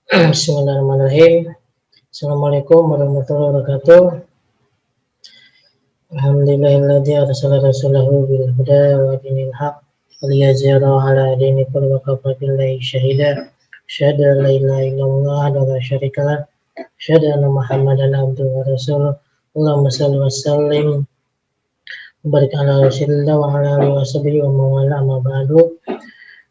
Bismillahirrahmanirrahim. Assalamualaikum warahmatullahi wabarakatuh. Alhamdulillahilladzi arsala rasulahu bil huda wa dinil haq liyuzhirahu ala dini kulli wa kafa billahi shahida. Asyhadu an la ilaha illallah wa la syarika lah. Asyhadu anna Muhammadan abduhu wa rasuluh. Allahumma shalli wa sallim wa barik ala rasulillah wa ala alihi wa sahbihi wa mawala amma ba'du.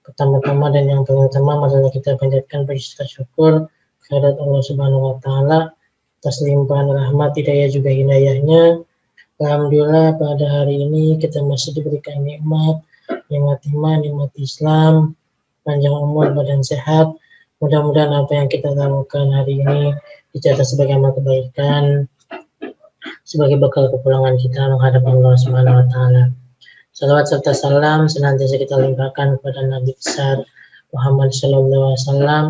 Pertama-tama dan yang pertama adalah kita panjatkan puji syukur kehadirat Allah Subhanahu wa taala atas limpahan rahmat, hidayah juga hidayahnya. Alhamdulillah pada hari ini kita masih diberikan nikmat iman, nikmat Islam, panjang umur, badan sehat. Mudah-mudahan apa yang kita lakukan hari ini dicatat sebagai amal kebaikan, sebagai bekal kepulangan kita menghadap Allah Subhanahu wa taala. Salawat serta salam senantiasa kita limpahkan kepada Nabi besar Muhammad Sallallahu Alaihi Wasallam,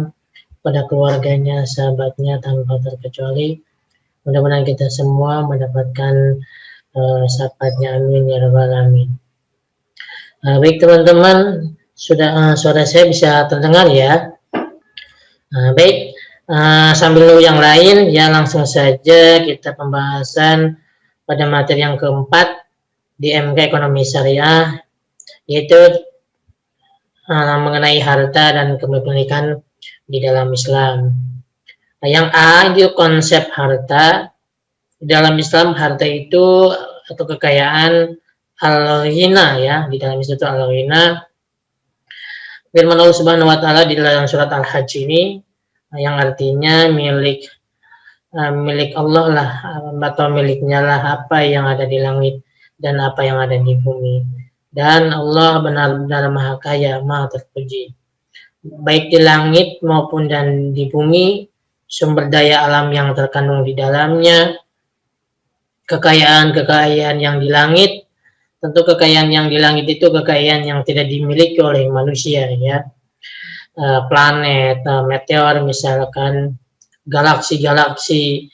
pada keluarganya, sahabatnya tanpa terkecuali. Mudah-mudahan kita semua mendapatkan syafaatnya, amin ya rabbal alamin. Baik teman-teman, sudah suara saya bisa terdengar ya? Baik, sambil yang lain ya langsung saja kita pembahasan pada materi yang keempat di MK Ekonomi Syariah, yaitu mengenai harta dan kepemilikan di dalam Islam. Yang A itu konsep harta. Di dalam Islam harta itu atau kekayaan al-ghina ya, di dalam Islam itu al-ghina. Firman Allah Subhanahu wa taala di dalam surat Al-Hajj ini yang artinya milik Allah lah, atau miliknya lah apa yang ada di langit dan apa yang ada di bumi. Dan Allah benar-benar maha kaya, maha terpuji. Baik di langit maupun dan di bumi, sumber daya alam yang terkandung di dalamnya, kekayaan yang di langit, tentu kekayaan yang di langit itu kekayaan yang tidak dimiliki oleh manusia ya. Planet, meteor misalkan, galaksi-galaksi,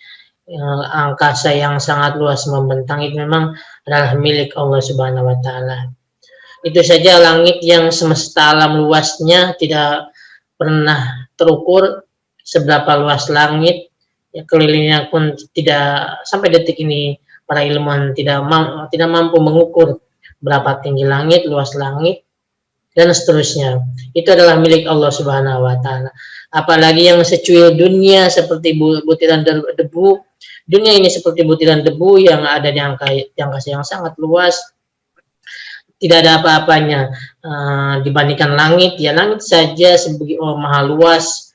angkasa yang sangat luas membentang itu memang adalah milik Allah Subhanahu wa taala. Itu saja langit yang semesta alam luasnya tidak pernah terukur seberapa luas langit, ya, kelilingnya pun tidak, sampai detik ini para ilmuwan tidak mampu mengukur berapa tinggi langit, luas langit, dan seterusnya. Itu adalah milik Allah Subhanahu wa taala. Apalagi yang secuil dunia seperti butiran debu. Dunia ini seperti butiran debu yang ada di angkasa yang sangat luas. Tidak ada apa-apanya dibandingkan langit. Ya, langit saja sebagai maha luas,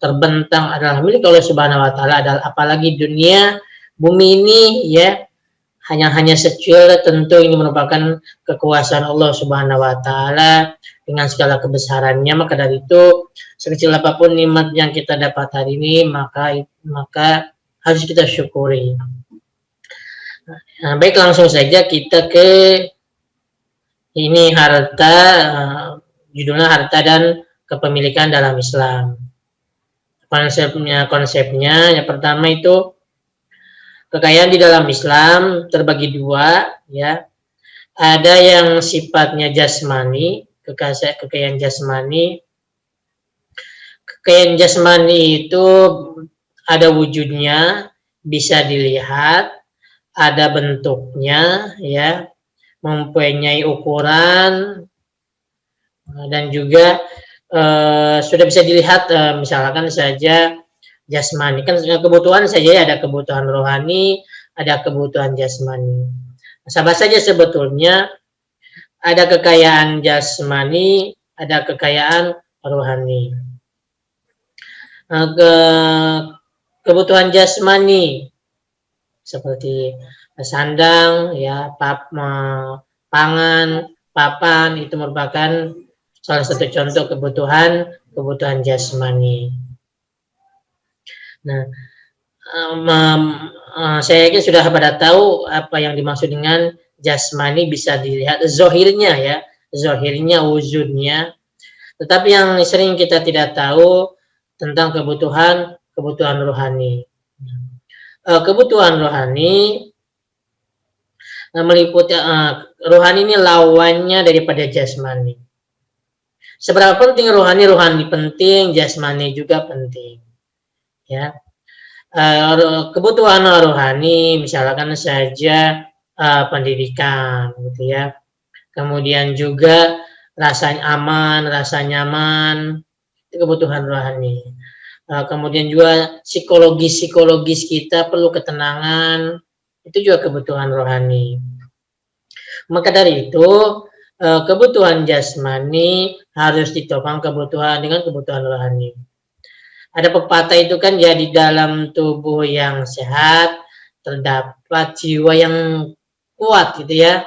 terbentang, adalah milik Allah Subhanahu wa taala. Apalagi dunia, bumi ini ya hanya secuil. Tentu ini merupakan kekuasaan Allah Subhanahu wa taala dengan segala kebesarannya. Maka dari itu, sekecil apapun nikmat yang kita dapat hari ini, maka harus kita syukuri. Baik, langsung saja kita ke ini harta, judulnya harta dan kepemilikan dalam Islam. Konsepnya yang pertama itu kekayaan di dalam Islam terbagi dua ya. Ada yang sifatnya jasmani, kekayaan jasmani. Kekayaan jasmani itu ada wujudnya, bisa dilihat, ada bentuknya ya, mempunyai ukuran, dan juga sudah bisa dilihat, misalkan saja jasmani, kan kebutuhan saja, ada kebutuhan rohani, ada kebutuhan jasmani. Sama saja sebetulnya ada kekayaan jasmani, ada kekayaan rohani. Kebutuhan jasmani seperti sandang ya, pangan, papan, itu merupakan salah satu contoh kebutuhan jasmani. Nah, saya yakin sudah pada tahu apa yang dimaksud dengan jasmani, bisa dilihat zohirnya ya, zohirnya, wujudnya. Tetapi yang sering kita tidak tahu tentang kebutuhan rohani. Kebutuhan rohani meliputi rohani ini lawannya daripada jasmani. Seberapa penting rohani? Rohani penting, jasmani juga penting. Ya, kebutuhan rohani misalkan saja pendidikan, gitu ya. Kemudian juga rasa aman, rasa nyaman, itu kebutuhan rohani. Kemudian juga psikologis kita perlu ketenangan, itu juga kebutuhan rohani. Maka dari itu kebutuhan jasmani harus ditopang kebutuhan dengan kebutuhan rohani. Ada pepatah itu kan, ya, di dalam tubuh yang sehat terdapat jiwa yang kuat, gitu ya.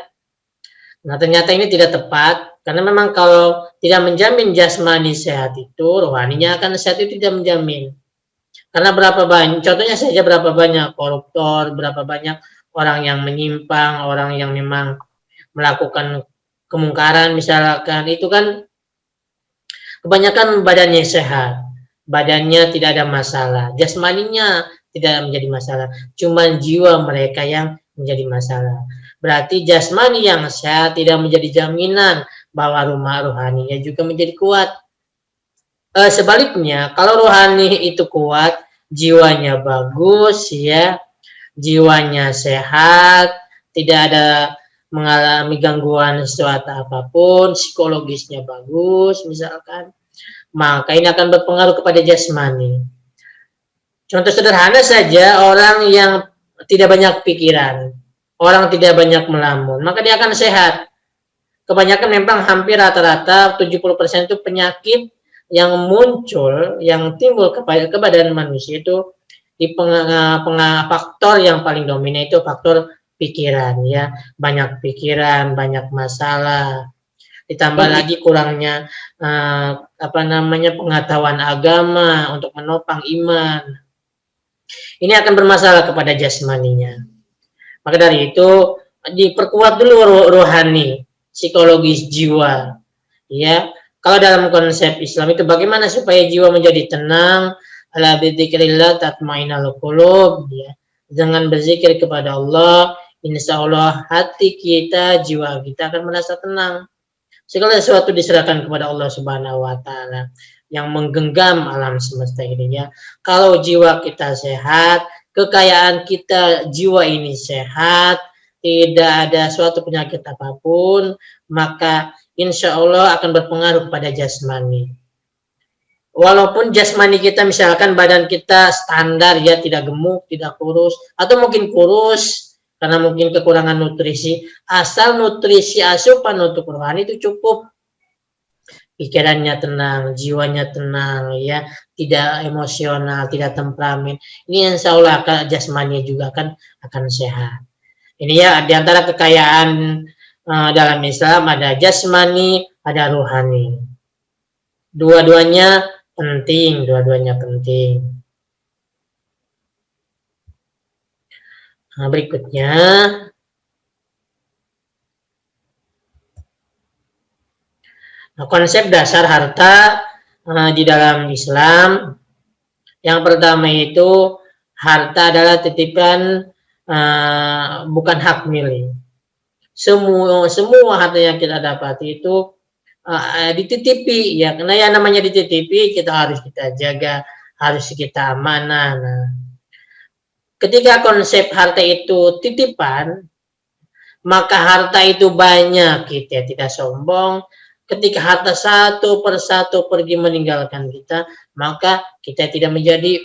Nah, ternyata ini tidak tepat, karena memang kalau tidak menjamin jasmani sehat itu, rohaninya akan sehat itu tidak menjamin. Karena berapa banyak, contohnya saja berapa banyak koruptor, berapa banyak orang yang menyimpang, orang yang memang melakukan kemungkaran misalkan, itu kan kebanyakan badannya sehat, badannya tidak ada masalah, jasmaninya tidak menjadi masalah, cuma jiwa mereka yang menjadi masalah. Berarti jasmani yang sehat tidak menjadi jaminan bahwa rumah rohaninya juga menjadi kuat. Sebaliknya, kalau rohani itu kuat, jiwanya bagus, ya, jiwanya sehat, tidak ada mengalami gangguan sesuatu apapun, psikologisnya bagus misalkan, maka ini akan berpengaruh kepada jasmani. Contoh sederhana saja, orang yang tidak banyak pikiran, orang tidak banyak melamun, maka dia akan sehat. Kebanyakan memang hampir rata-rata 70% itu penyakit yang muncul, yang timbul kepada badan manusia itu di faktor yang paling dominan itu faktor pikiran, ya. Banyak pikiran, banyak masalah. Ditambah lagi kurangnya pengetahuan agama untuk menopang iman. Ini akan bermasalah kepada jasmaninya. Maka dari itu diperkuat dulu rohani, psikologis jiwa, ya. Kalau dalam konsep Islam itu bagaimana supaya jiwa menjadi tenang? Ala bidzikrillah tatmainnul qulub, ya. Dengan berzikir kepada Allah, insya Allah hati kita, jiwa kita akan merasa tenang. Segala sesuatu diserahkan kepada Allah Subhanahu wa taala yang menggenggam alam semesta ini, ya. Kalau jiwa kita sehat, kekayaan kita jiwa ini sehat, tidak ada suatu penyakit apapun, maka insya Allah akan berpengaruh pada jasmani. Walaupun jasmani kita misalkan badan kita standar, ya, tidak gemuk, tidak kurus, atau mungkin kurus karena mungkin kekurangan nutrisi, asal nutrisi asupan untuk rohani itu cukup, pikirannya tenang, jiwanya tenang, ya, tidak emosional, tidak temperamen, ini insya Allah jasmani juga akan sehat. Ini, ya, diantara kekayaan dalam Islam ada jasmani, ada rohani. Dua-duanya penting, Nah, berikutnya konsep dasar harta di dalam Islam. Yang pertama itu harta adalah titipan, bukan hak milik. Semua harta yang kita dapati itu dititipi, ya, karena yang namanya dititipi kita harus kita jaga, harus kita amanah. Nah, ketika konsep harta itu titipan, maka harta itu banyak, kita tidak sombong. Ketika harta satu persatu pergi meninggalkan kita, maka kita tidak menjadi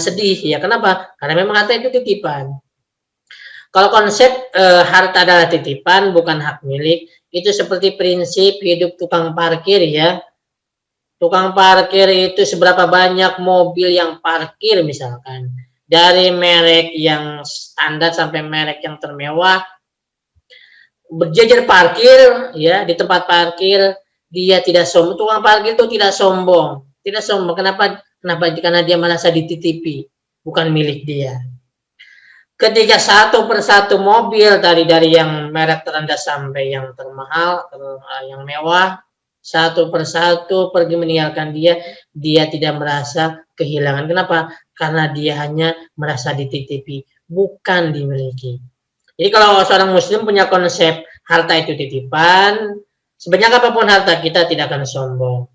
sedih, ya. Kenapa? Karena memang harta itu titipan. Kalau konsep harta adalah titipan, bukan hak milik, itu seperti prinsip hidup tukang parkir, ya. Tukang parkir itu seberapa banyak mobil yang parkir misalkan, dari merek yang standar sampai merek yang termewah, berjejer parkir, ya, di tempat parkir, dia tidak sombong. Tukang parkir itu tidak sombong. Kenapa? Karena dia merasa dititipi, bukan milik dia. Ketika satu persatu mobil dari yang merek terendah sampai yang termahal, yang mewah, satu persatu pergi meninggalkan dia tidak merasa kehilangan. Kenapa? Karena dia hanya merasa dititipi, bukan dimiliki. Jadi kalau seorang muslim punya konsep harta itu titipan, Sebanyak apapun harta kita tidak akan sombong.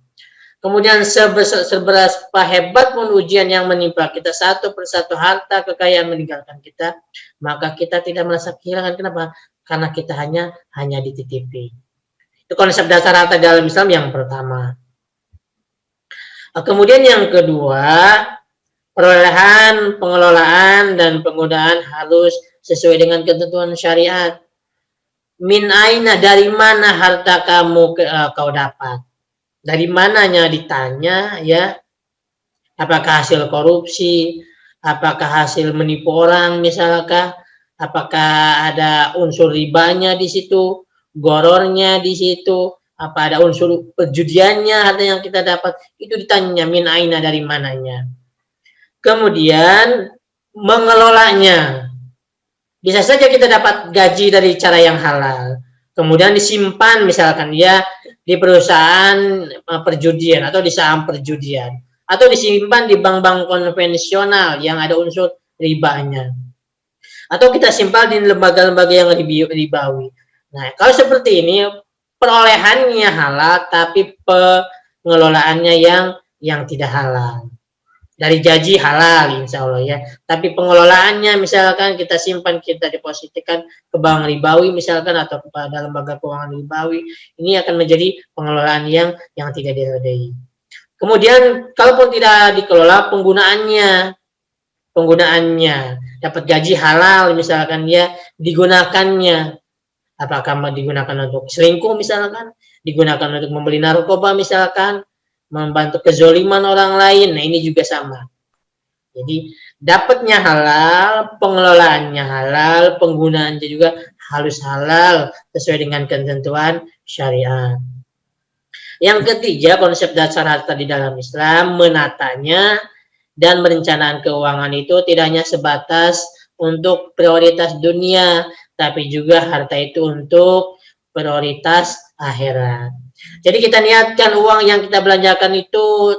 Kemudian seberapa hebat pun ujian yang menimpa kita, satu persatu harta kekayaan meninggalkan kita, maka kita tidak merasa kehilangan. Kenapa? Karena kita hanya dititipi. Itu konsep dasar harta dalam Islam yang pertama. Kemudian yang kedua, perolehan, pengelolaan, dan penggunaan harus sesuai dengan ketentuan syariat. Min aina, dari mana harta kamu kau dapat? Dari mananya ditanya ya? Apakah hasil korupsi? Apakah hasil menipu orang misalkan? Apakah ada unsur ribanya di situ? Gorornya di situ? Apa ada unsur perjudiannya harta yang kita dapat? Itu ditanya min aina, dari mananya. Kemudian mengelolanya. Bisa saja kita dapat gaji dari cara yang halal, kemudian disimpan misalkan ya di perusahaan perjudian atau di saham perjudian, atau disimpan di bank-bank konvensional yang ada unsur ribanya, atau kita simpan di lembaga-lembaga yang ribawi. Nah, kalau seperti ini perolehannya halal tapi pengelolaannya yang tidak halal. Dari gaji halal insya Allah ya, tapi pengelolaannya misalkan kita simpan, kita depositikan ke bank ribawi misalkan atau kepada lembaga keuangan ribawi, ini akan menjadi pengelolaan yang tidak dihargai. Kemudian kalaupun tidak dikelola, penggunaannya dapat gaji halal misalkan ya, digunakannya apakah digunakan untuk selingkuh misalkan, digunakan untuk membeli narkoba misalkan, membantu kezoliman orang lain. Nah, ini juga sama. Jadi dapatnya halal, pengelolaannya halal, penggunaannya juga harus halal sesuai dengan ketentuan syariat. Yang ketiga, konsep dasar harta di dalam Islam, menatanya dan merencanakan keuangan itu tidak hanya sebatas untuk prioritas dunia, tapi juga harta itu untuk prioritas akhirat. Jadi kita niatkan uang yang kita belanjakan itu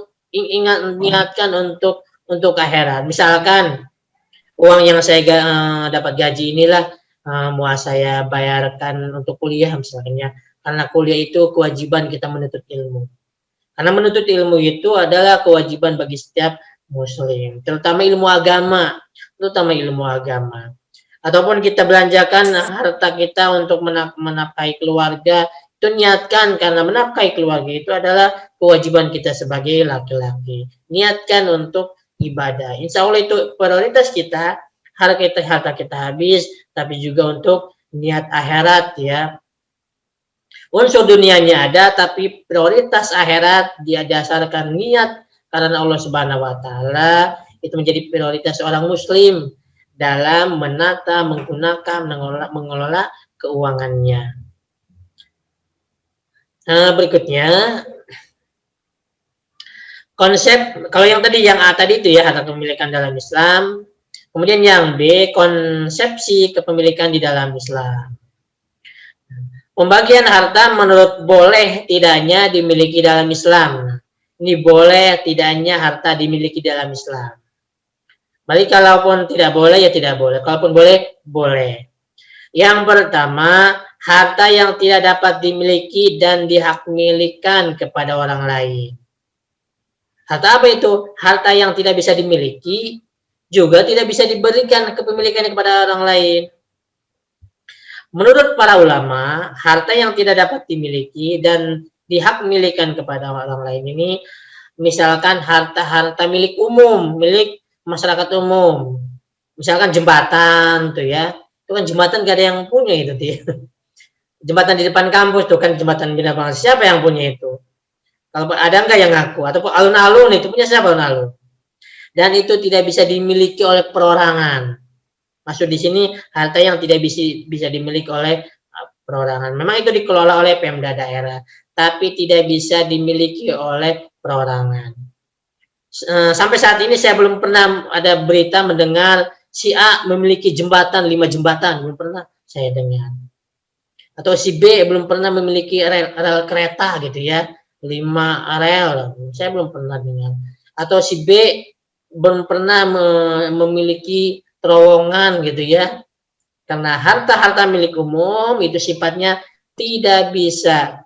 niatkan untuk akhirat. Misalkan uang yang saya dapat gaji inilah mau saya bayarkan untuk kuliah misalnya. Karena kuliah itu kewajiban kita menuntut ilmu. Karena menuntut ilmu itu adalah kewajiban bagi setiap muslim, terutama ilmu agama, Ataupun kita belanjakan harta kita untuk menafkahi keluarga, itu niatkan karena menafkahi keluarga itu adalah kewajiban kita sebagai laki-laki. Niatkan untuk ibadah. Insya Allah itu prioritas kita, harta kita habis, tapi juga untuk niat akhirat ya. Unsur dunianya ada, tapi prioritas akhirat dia dasarkan niat karena Allah Subhanahu wa taala, itu menjadi prioritas seorang muslim dalam menata, menggunakan, mengelola keuangannya. Nah, berikutnya konsep, kalau yang tadi yang A tadi itu ya harta kepemilikan dalam Islam. Kemudian yang B, konsepsi kepemilikan di dalam Islam. Pembagian harta menurut boleh tidaknya dimiliki dalam Islam. Ini boleh tidaknya harta dimiliki dalam Islam. Balik kalaupun tidak boleh ya tidak boleh. Kalaupun boleh, boleh. Yang pertama, harta yang tidak dapat dimiliki dan dihakmilikan kepada orang lain. Harta apa itu? Harta yang tidak bisa dimiliki, juga tidak bisa diberikan kepemilikannya kepada orang lain. Menurut para ulama, harta yang tidak dapat dimiliki dan dihakmilikan kepada orang lain ini, misalkan harta-harta milik umum, milik masyarakat umum, misalkan jembatan tuh ya, itu kan jembatan gak ada yang punya itu dia. Jembatan di depan kampus tuh kan jembatan bina bangsa, siapa yang punya itu? Kalau ada enggak yang ngaku? Ataupun alun-alun itu punya siapa alun-alun? Dan itu tidak bisa dimiliki oleh perorangan. Maksud di sini harta yang tidak bisa dimiliki oleh perorangan. Memang itu dikelola oleh Pemda daerah, tapi tidak bisa dimiliki oleh perorangan. Sampai saat ini saya belum pernah ada berita mendengar si A memiliki jembatan, 5 jembatan, belum pernah saya dengar. Atau si B belum pernah memiliki rel kereta gitu ya, 5 rel, saya belum pernah dengar. Atau si B belum pernah memiliki terowongan gitu ya. Karena harta-harta milik umum itu sifatnya tidak bisa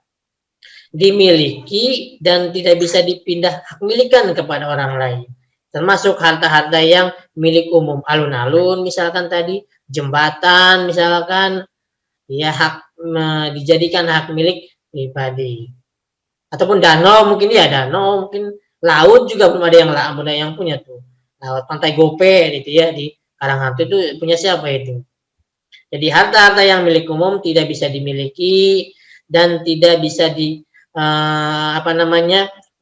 dimiliki dan tidak bisa dipindah hak milikan kepada orang lain. Termasuk harta-harta yang milik umum, alun-alun misalkan tadi, jembatan misalkan, ya dijadikan hak milik pribadi. Ataupun danau mungkin ya, danau mungkin, laut juga belum ada yang punya tuh. Laut Pantai Gope gitu ya, di Karanghantu itu punya siapa itu? Jadi harta-harta yang milik umum tidak bisa dimiliki dan tidak bisa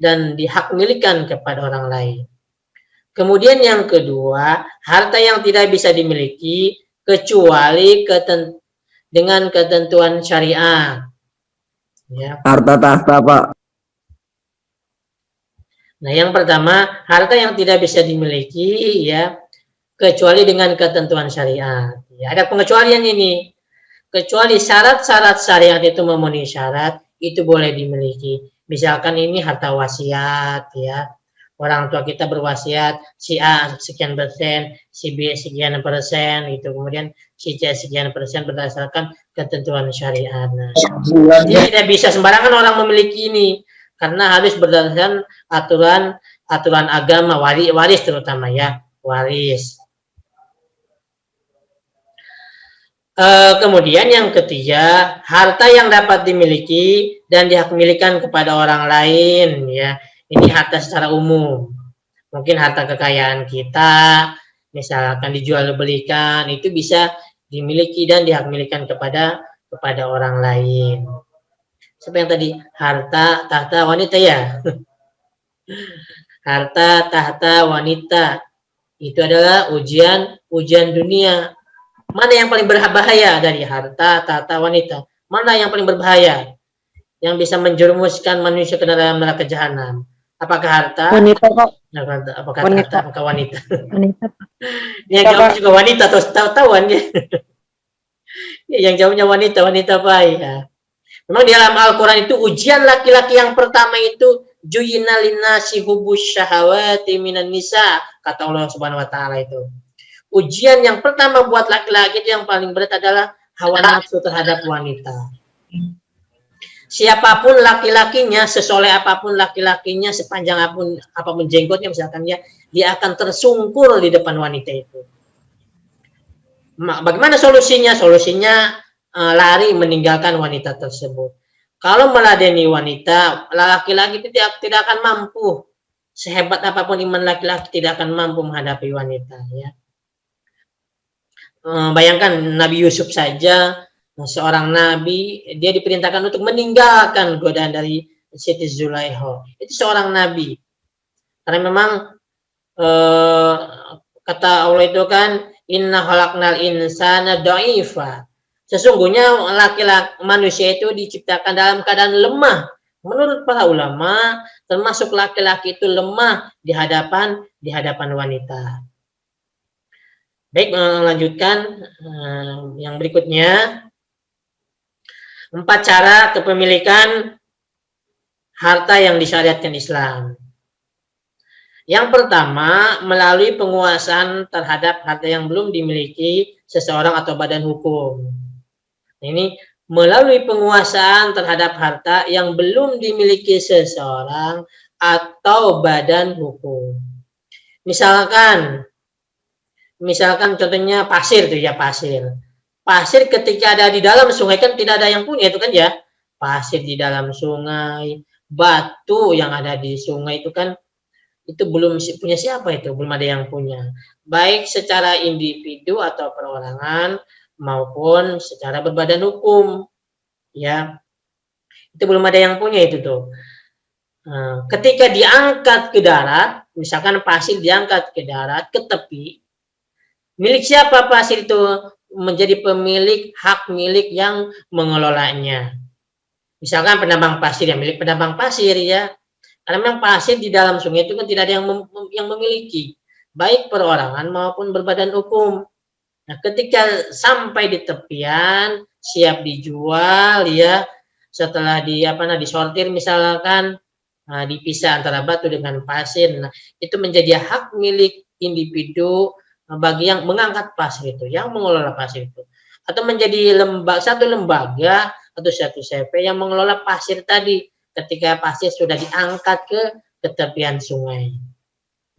dan dihak milikan kepada orang lain. Kemudian yang kedua, harta yang tidak bisa dimiliki kecuali dengan ketentuan syariat. Ya. Harta tahta, Pak. Nah, yang pertama, harta yang tidak bisa dimiliki ya kecuali dengan ketentuan syariat. Ya, ada pengecualian ini. Kecuali syarat-syarat syariat itu memenuhi syarat, itu boleh dimiliki. Misalkan ini harta wasiat ya. Orang tua kita berwasiat si A sekian persen, si B sekian persen, itu kemudian si C sekian persen berdasarkan ketentuan syariat. Nah, jadi tidak bisa sembarangan orang memiliki ini karena harus berdasarkan aturan agama, waris terutama ya, waris. Kemudian yang ketiga, harta yang dapat dimiliki dan dihak milikan kepada orang lain ya. Ini harta secara umum. Mungkin harta kekayaan kita, misalkan dijual belikan, itu bisa dimiliki dan dihak milikan kepada orang lain. Siapa yang tadi? Harta tahta wanita ya. Harta tahta wanita. Itu adalah ujian dunia. Mana yang paling berbahaya dari harta tahta wanita? Mana yang paling berbahaya? Yang bisa menjerumuskan manusia ke dalam neraka jahanam? Apakah harta? Wanita, Pak. Apakah wanita. tahta? Apakah wanita? Wanita. Yang jawab juga wanita atau tahu-tahuan ya. Yang jawabnya wanita Pak ya. Memang di dalam Al-Quran itu ujian laki-laki yang pertama itu juyina linnasi hubus syahawati minan nisa, kata Allah Subhanahu wa taala itu. Ujian yang pertama buat laki-laki itu yang paling berat adalah hawa nafsu terhadap wanita. Siapapun laki-lakinya, sesoleh apapun laki-lakinya, sepanjang apapun jenggotnya misalkan dia akan tersungkur di depan wanita itu. Bagaimana solusinya? Solusinya lari meninggalkan wanita tersebut. Kalau meladeni wanita, laki-laki itu tidak akan mampu. Sehebat apapun iman laki-laki tidak akan mampu menghadapi wanita ya. Bayangkan Nabi Yusuf saja, seorang nabi, dia diperintahkan untuk meninggalkan godaan dari Siti Zulaikha. Itu seorang nabi. Karena memang kata Allah itu kan, inna khalaqnal insana dha'ifa. Sesungguhnya laki-laki manusia itu diciptakan dalam keadaan lemah. Menurut para ulama, termasuk laki-laki itu lemah di hadapan wanita. Baik, melanjutkan yang berikutnya. 4 cara kepemilikan harta yang disyariatkan Islam. Yang pertama, melalui penguasaan terhadap harta yang belum dimiliki seseorang atau badan hukum. Ini melalui penguasaan terhadap harta yang belum dimiliki seseorang atau badan hukum. Misalkan contohnya pasir tuh ya, pasir. Pasir ketika ada di dalam sungai kan tidak ada yang punya itu kan ya. Pasir di dalam sungai, batu yang ada di sungai itu kan itu belum punya siapa itu, belum ada yang punya. Baik secara individu atau perorangan maupun secara berbadan hukum. Ya. Itu belum ada yang punya itu tuh. Ketika diangkat ke darat, misalkan pasir diangkat ke darat, ke tepi, milik siapa pasir itu? Menjadi pemilik hak milik yang mengelolanya. Misalkan penambang pasir, yang milik penambang pasir ya. Karena memang pasir di dalam sungai itu kan tidak ada yang memiliki, baik perorangan maupun berbadan hukum. Nah, ketika sampai di tepian, siap dijual ya, setelah disortir misalkan, dipisah antara batu dengan pasir. Nah, itu menjadi hak milik individu bagi yang mengangkat pasir itu, yang mengelola pasir itu, atau menjadi satu lembaga atau satu CV yang mengelola pasir tadi, ketika pasir sudah diangkat ke tepian sungai.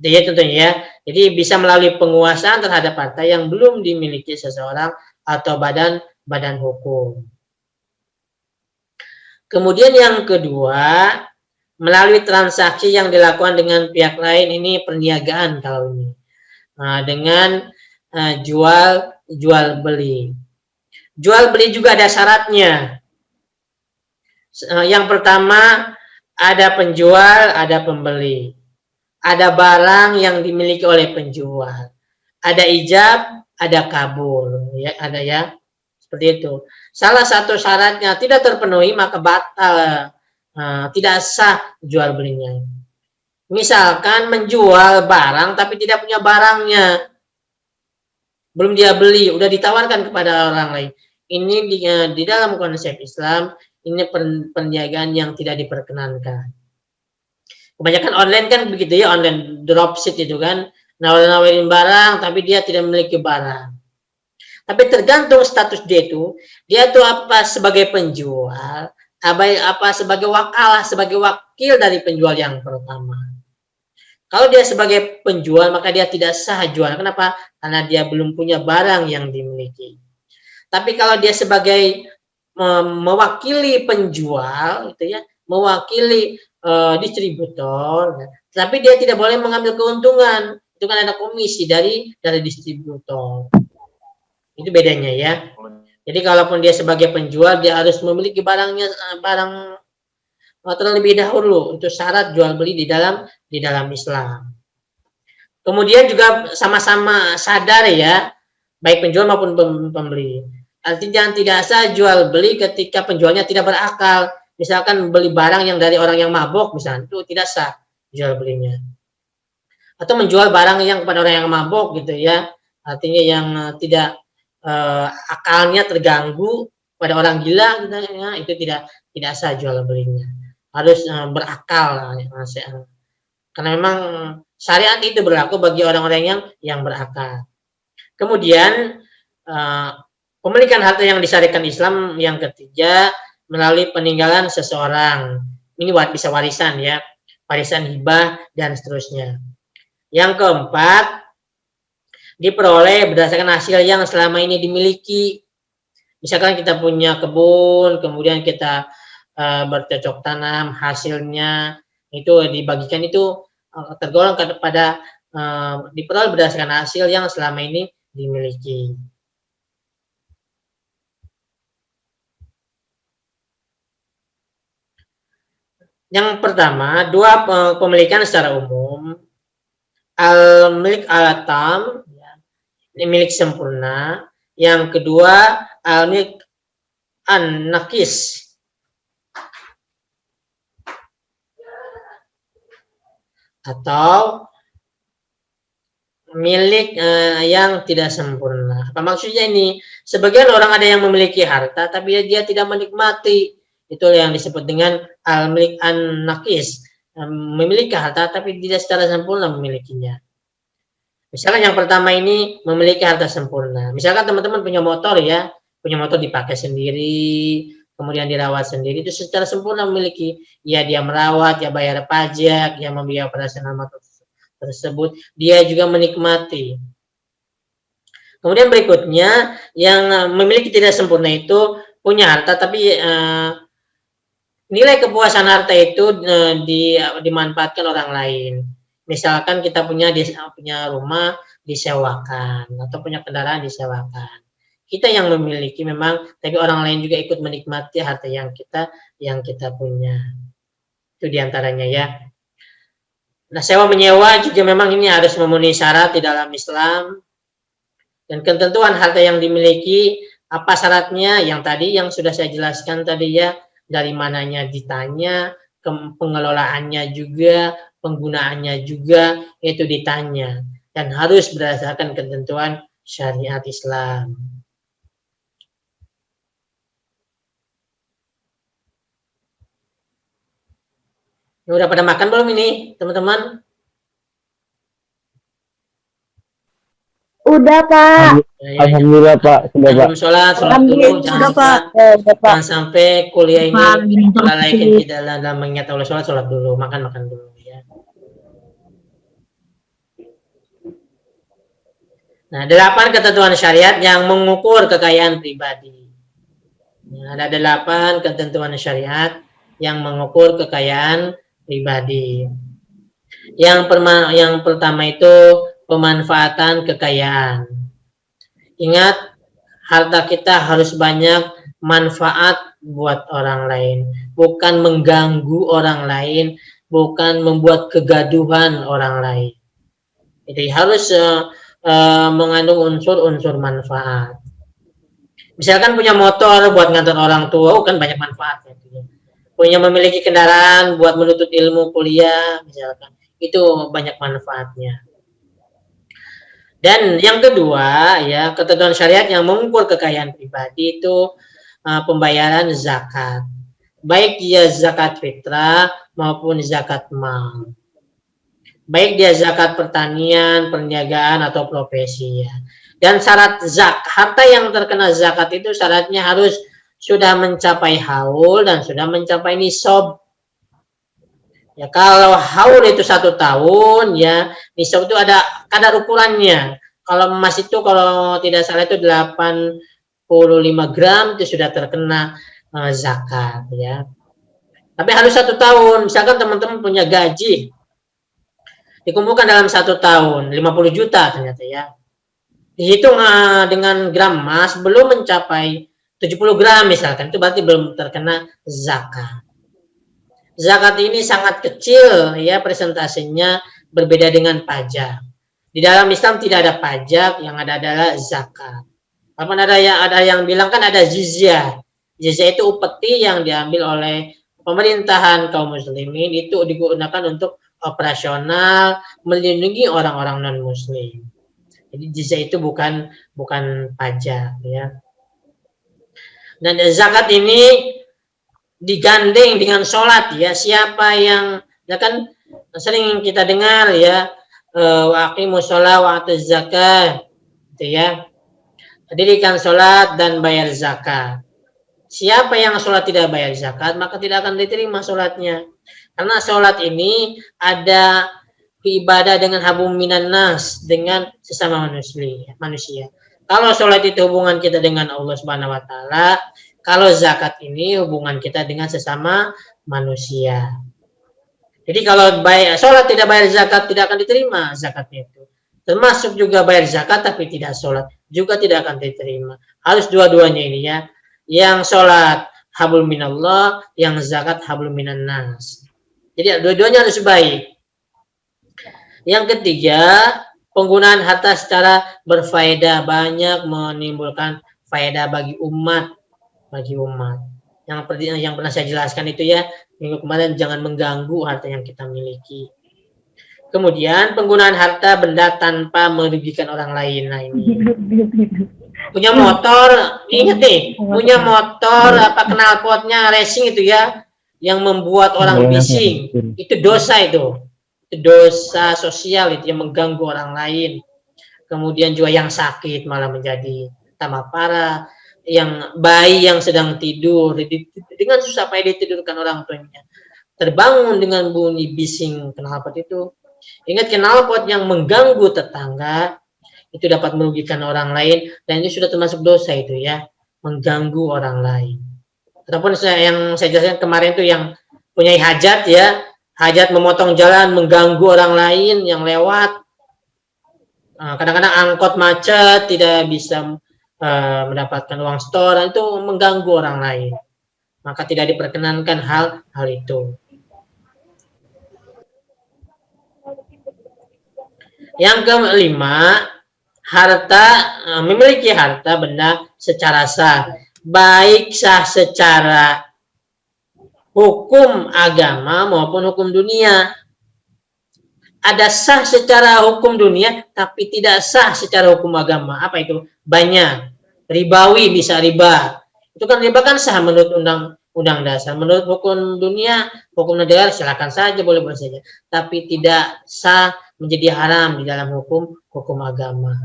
Jadi tentunya ya, jadi bisa melalui penguasaan terhadap harta yang belum dimiliki seseorang atau badan hukum. Kemudian yang kedua, melalui transaksi yang dilakukan dengan pihak lain, ini perniagaan kalau ini. Nah, dengan jual beli. Jual beli juga ada syaratnya. Yang pertama, ada penjual, ada pembeli. Ada barang yang dimiliki oleh penjual. Ada ijab, ada kabul, ya, ada ya. Seperti itu. Salah satu syaratnya tidak terpenuhi maka batal, tidak sah jual belinya. Misalkan menjual barang tapi tidak punya barangnya, belum dia beli, udah ditawarkan kepada orang lain. Ini di dalam konsep Islam, ini perniagaan yang tidak diperkenankan. Kebanyakan online kan begitu ya, online dropship itu kan, nawarin barang tapi dia tidak memiliki barang. Tapi tergantung status dia tuh apa sebagai penjual, apa sebagai wakalah, sebagai wakil dari penjual yang pertama. Kalau dia sebagai penjual maka dia tidak sah jual. Kenapa? Karena dia belum punya barang yang dimiliki. Tapi kalau dia sebagai mewakili penjual, gitu ya, mewakili distributor, tapi dia tidak boleh mengambil keuntungan. Itu kan ada komisi dari distributor. Itu bedanya ya. Jadi kalaupun dia sebagai penjual, dia harus memiliki barang terlebih dahulu. Itu syarat jual beli di dalam Islam. Kemudian juga sama-sama sadar ya, baik penjual maupun pembeli. Artinya tidak sah jual beli ketika penjualnya tidak berakal. Misalkan beli barang yang dari orang yang mabok, misalnya, itu tidak sah jual belinya. Atau menjual barang yang kepada orang yang mabok gitu ya, artinya yang tidak akalnya terganggu pada orang gila gitu ya, itu tidak sah jual belinya. Harus berakal karena memang syariat itu berlaku bagi orang-orang yang berakal. Kemudian pemilikan harta yang disyariatkan Islam yang ketiga melalui peninggalan seseorang. Ini bisa warisan ya, warisan hibah dan seterusnya. Yang keempat, diperoleh berdasarkan hasil yang selama ini dimiliki. Misalkan kita punya kebun, kemudian kita bercocok tanam, hasilnya itu dibagikan, itu tergolong kepada diperoleh berdasarkan hasil yang selama ini dimiliki. Yang pertama, dua pemilikan secara umum, al-milik al-tam, ini milik sempurna. Yang kedua, al-milik an-nakis, atau milik yang tidak sempurna. Apa maksudnya ini? Sebagian orang ada yang memiliki harta tapi dia tidak menikmati. Itu yang disebut dengan al-milik an-nakis, memiliki harta tapi tidak secara sempurna memilikinya. Misalkan yang pertama ini memiliki harta sempurna. Misalkan teman-teman punya motor ya, punya motor dipakai sendiri, kemudian dirawat sendiri, itu secara sempurna memiliki. Ya dia merawat, ya bayar pajak, ya membiayai operasional motor tersebut, dia juga menikmati. Kemudian berikutnya yang memiliki tidak sempurna itu punya harta tapi nilai kepuasan harta itu dimanfaatkan orang lain. Misalkan kita punya rumah disewakan atau punya kendaraan disewakan. Kita yang memiliki memang, tapi orang lain juga ikut menikmati harta yang kita punya. Itu diantaranya ya. Nah, sewa menyewa juga memang ini harus memenuhi syarat di dalam Islam. Dan ketentuan harta yang dimiliki, apa syaratnya? Yang tadi yang sudah saya jelaskan tadi ya, dari mananya ditanya, pengelolaannya juga, penggunaannya juga, itu ditanya. Dan harus berdasarkan ketentuan syariat Islam. Udah pada makan belum ini, teman-teman? Udah, Pak. Alhamdulillah, Pak. Sudah, Pak. Belum sholat dulu. Jangan sampai kuliah ini melalaikan kita dalam mengingat Allah. Sholat dulu, makan dulu ya. Nah, 8 ketentuan syariat yang mengukur kekayaan pribadi. Nah, ada 8 ketentuan syariat yang mengukur kekayaan pribadi. Yang pertama itu pemanfaatan kekayaan. Ingat, harta kita harus banyak manfaat buat orang lain, bukan mengganggu orang lain, bukan membuat kegaduhan orang lain. Jadi harus mengandung unsur-unsur manfaat. Misalkan punya motor buat ngantar orang tua, kan banyak manfaatnya. Punya memiliki kendaraan buat menuntut ilmu kuliah, misalkan, itu banyak manfaatnya. Dan yang kedua, ya, ketentuan syariat yang mengukur kekayaan pribadi itu pembayaran zakat. Baik dia zakat fitrah maupun zakat mal. Baik dia zakat pertanian, perniagaan, atau profesi ya. Dan syarat harta yang terkena zakat itu syaratnya harus sudah mencapai haul dan sudah mencapai nisab. Ya, kalau haul itu 1 tahun, ya, nisab itu ada kadar ukurannya. Kalau emas itu kalau tidak salah itu 85 gram itu sudah terkena zakat ya. Tapi harus 1 tahun. Misalkan teman-teman punya gaji dikumpulkan dalam 1 tahun 50 juta ternyata ya. Dihitung dengan gram emas belum mencapai 70 gram misalkan, itu berarti belum terkena zakat. Zakat ini sangat kecil ya, persentasenya berbeda dengan pajak. Di dalam Islam tidak ada pajak, yang ada adalah zakat. Apa ada yang bilang kan ada jizyah. Jizyah itu upeti yang diambil oleh pemerintahan kaum muslimin, itu digunakan untuk operasional melindungi orang-orang non muslim. Jadi jizyah itu bukan pajak ya. Dan zakat ini digandeng dengan sholat ya. Siapa yang ya kan sering kita dengar ya, wa aqimus sholat wa atuz zakat gitu ya. Dirikan sholat dan bayar zakat. Siapa yang sholat tidak bayar zakat, maka tidak akan diterima sholatnya. Karena sholat ini ada ibadah dengan habum minan nas, dengan sesama manusia. Kalau sholat itu hubungan kita dengan Allah Subhanahu wa Ta'ala, kalau zakat ini hubungan kita dengan sesama manusia. Jadi kalau sholat tidak bayar zakat, tidak akan diterima zakatnya itu. Termasuk juga bayar zakat tapi tidak sholat, juga tidak akan diterima. Harus dua-duanya ini ya. Yang sholat hablum minallah, yang zakat hablum minan nas. Jadi dua-duanya harus baik. Yang ketiga, penggunaan harta secara berfaedah, banyak menimbulkan faedah bagi umat. Yang pernah saya jelaskan itu ya minggu kemarin, jangan mengganggu harta yang kita miliki. Kemudian penggunaan harta benda tanpa merugikan orang lain. Nah ini punya motor, ingat nih, punya motor knalpotnya racing itu ya, yang membuat orang bising, itu dosa, itu dosa sosial, itu yang mengganggu orang lain. Kemudian juga yang sakit malah menjadi tambah parah, yang bayi yang sedang tidur dengan susah payah ditidurkan orang tuanya, terbangun dengan bunyi bising knalpot itu. Ingat, knalpot yang mengganggu tetangga itu dapat merugikan orang lain, dan ini sudah termasuk dosa itu ya, mengganggu orang lain. Ataupun yang saya jelaskan kemarin itu yang punya hajat ya, hajat memotong jalan, mengganggu orang lain yang lewat. Kadang-kadang angkot macet, tidak bisa mendapatkan uang setoran, itu mengganggu orang lain, maka tidak diperkenankan hal itu. Yang kelima, memiliki harta benda secara sah, baik sah secara hukum agama maupun hukum dunia. Ada sah secara hukum dunia tapi tidak sah secara hukum agama. Apa itu? Banyak. Ribawi, bisa riba. Itu kan riba kan sah menurut undang dasar. Menurut hukum dunia, hukum negara silakan saja, boleh saja. Tapi tidak sah, menjadi haram di dalam hukum agama.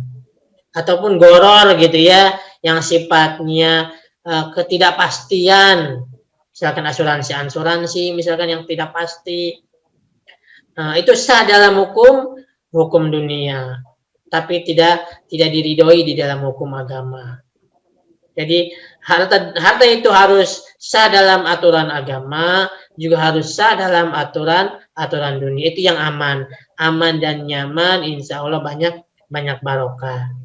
ataupun goror gitu ya, yang sifatnya ketidakpastian, misalkan asuransi misalkan yang tidak pasti, itu sah dalam hukum dunia, tapi tidak diridhoi di dalam hukum agama. Jadi harta itu harus sah dalam aturan agama, juga harus sah dalam aturan dunia. Itu yang aman dan nyaman, insya Allah banyak barokah.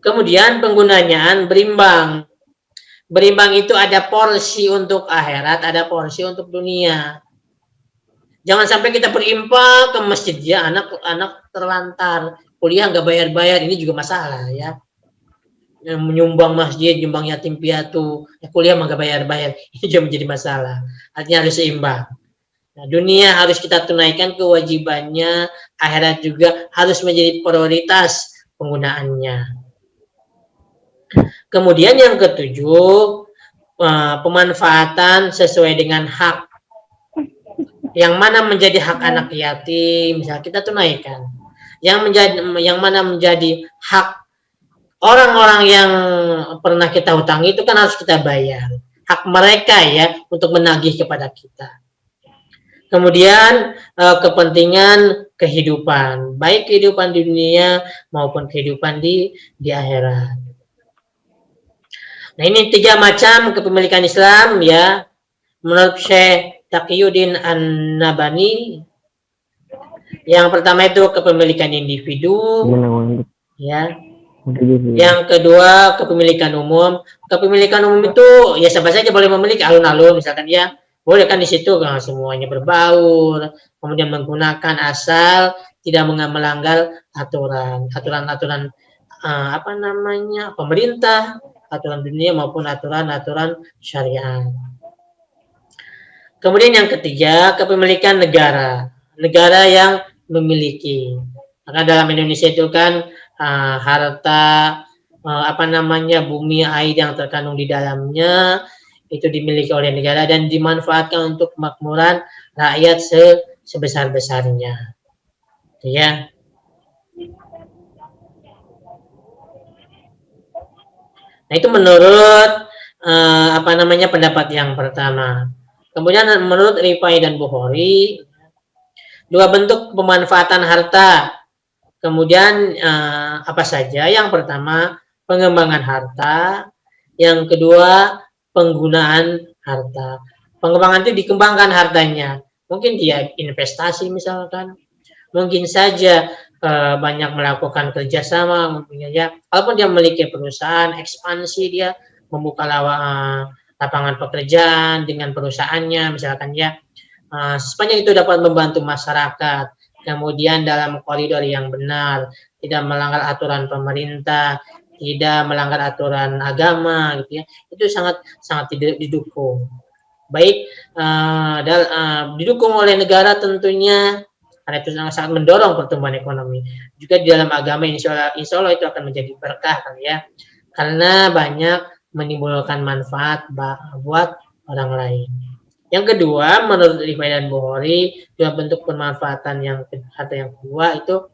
Kemudian penggunaan berimbang. Berimbang itu ada porsi untuk akhirat, ada porsi untuk dunia. Jangan sampai kita berimpak ke masjid ya, anak terlantar, kuliah nggak bayar-bayar, ini juga masalah ya. Menyumbang masjid, nyumbang yatim piatu, kuliah mah nggak bayar-bayar, ini juga menjadi masalah. Artinya harus seimbang. Nah, dunia harus kita tunaikan kewajibannya, akhirat juga harus menjadi prioritas penggunaannya. Kemudian yang ketujuh, pemanfaatan sesuai dengan hak. Yang mana menjadi hak anak yatim, misalnya kita tunaikan. Yang mana menjadi hak orang-orang yang pernah kita hutangi itu kan harus kita bayar. Hak mereka ya untuk menagih kepada kita. Kemudian kepentingan kehidupan, baik kehidupan di dunia maupun kehidupan di akhirat. Nah, ini 3 macam kepemilikan Islam ya. Menurut Syekh Taqiyuddin An-Nabhani, yang pertama itu kepemilikan individu, ya. Yang kedua kepemilikan umum. Kepemilikan umum itu ya siapa saja boleh memiliki, alun-alun misalkan ya, boleh kan di situ kan semuanya berbaur, kemudian menggunakan asal tidak melanggar aturan pemerintah, aturan dunia maupun aturan syariat. Kemudian yang ketiga kepemilikan negara yang memiliki. Maka dalam Indonesia itu kan harta bumi air yang terkandung di dalamnya itu dimiliki oleh negara dan dimanfaatkan untuk kemakmuran rakyat sebesar-besarnya. Ya. Nah, itu menurut pendapat yang pertama. Kemudian menurut Rifai dan Bukhari, 2 bentuk pemanfaatan harta. Kemudian apa saja? Yang pertama, pengembangan harta. Yang kedua, penggunaan harta. Pengembangan itu dikembangkan hartanya. Mungkin dia investasi misalkan. Mungkin saja banyak melakukan kerjasama. Ya. Walaupun dia memiliki perusahaan, ekspansi dia, membuka lapangan pekerjaan dengan perusahaannya misalkan ya. Sepanjang itu dapat membantu masyarakat. Kemudian dalam koridor yang benar, tidak melanggar aturan pemerintah, tidak melanggar aturan agama, gitu ya, itu sangat tidak didukung. Baik didukung oleh negara tentunya, karena itu sangat mendorong pertumbuhan ekonomi. Juga di dalam agama insya Allah itu akan menjadi berkah kan ya, karena banyak menimbulkan manfaat buat orang lain. Yang kedua, menurut Rifai dan Bukhari, 2 bentuk pemanfaatan harta yang kedua itu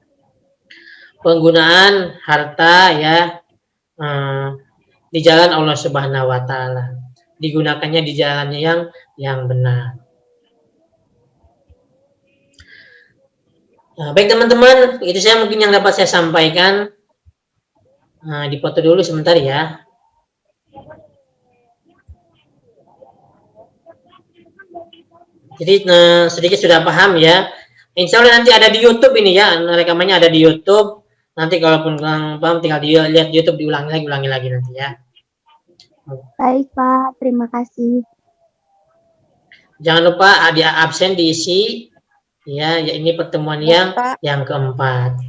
penggunaan harta ya di jalan Allah Subhanahu wa taala. Digunakannya di jalannya yang benar. Baik teman-teman, itu saya mungkin yang dapat saya sampaikan. Dipoto dulu sebentar ya. Jadi sedikit sudah paham ya. Insya Allah nanti ada di YouTube ini ya, rekamannya ada di YouTube. Nanti kalaupun kurang paham tinggal lihat YouTube, diulangi lagi nanti ya. Baik Pak, terima kasih. Jangan lupa ada absen diisi ya. Ini pertemuan yang keempat.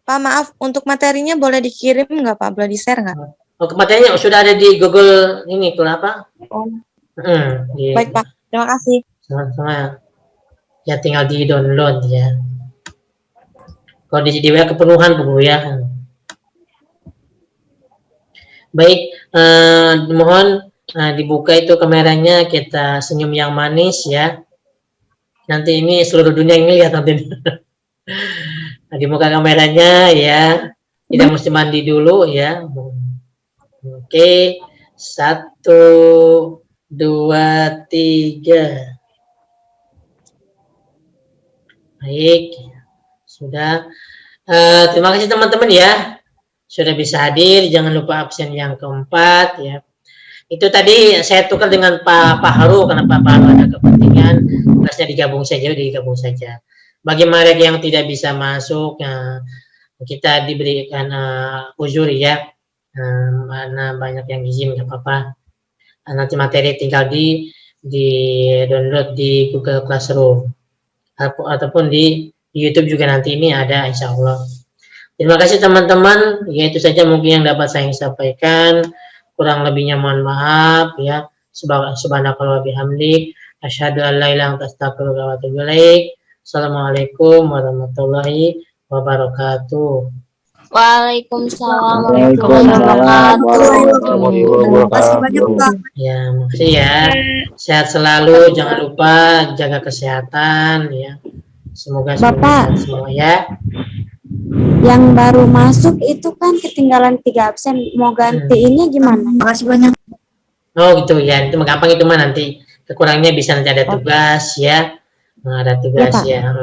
Pak, maaf, untuk materinya boleh dikirim nggak Pak? Boleh di-share nggak? Oh, materinya sudah ada di Google ini, kenapa? Oh. Baik Pak, terima kasih. Sama-sama. Ya tinggal di download ya. Kalau di web kepenuhan Bu ya. Baik, mohon dibuka itu kameranya, kita senyum yang manis ya. Nanti ini seluruh dunia yang lihat nanti. Dibuka kameranya ya. Tidak mesti mandi dulu ya. Oke, 1, 2, 3. Baik, sudah. Terima kasih teman-teman ya. Sudah bisa hadir, jangan lupa absen yang keempat ya. Itu tadi saya tukar dengan Pak Haru karena Pak Haru ada kepentingan, kelasnya digabung saja. Bagi mereka yang tidak bisa masuk, kita diberikan uzur ya, mana banyak yang izin nggak apa-apa. Nanti materi tinggal di download di Google Classroom ataupun di YouTube juga nanti ini ada, insya Allah. Terima kasih teman-teman, ya itu saja mungkin yang dapat saya sampaikan. Kurang lebihnya mohon maaf ya. Subhanakallah bihamdik, asyhadu an la ilaha illa anta astaghfiruka wa atubu ilaik. Assalamualaikum warahmatullahi wabarakatuh. Waalaikumsalam warahmatullahi wabarakatuh. Ya, makasih ya. Sehat selalu, jangan lupa jaga kesehatan ya. Semoga Bapak. semua ya. Yang baru masuk itu kan ketinggalan 3 absen. Mau gantiinnya gimana? Makasih banyak. Oh gitu ya, itu gampang itu mah nanti kekurangnya bisa nanti ada tugas ya. Ada tugas ya.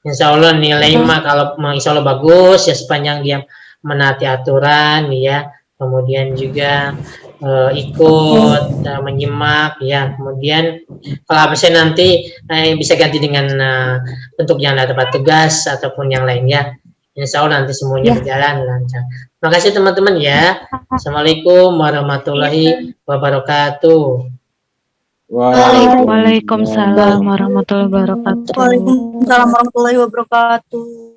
Insya Allah nilai mah kalau insya Allah bagus ya sepanjang dia menaati aturan ya. Kemudian juga ikut menyimak ya. Kemudian kalau absen nanti bisa ganti dengan bentuk yang ada tempat tugas ataupun yang lain ya. Insya Allah nanti semuanya berjalan lancar. Terima kasih teman-teman ya. Assalamualaikum warahmatullahi wabarakatuh. Waalaikumsalam warahmatullahi wabarakatuh. Waalaikumsalam warahmatullahi wabarakatuh.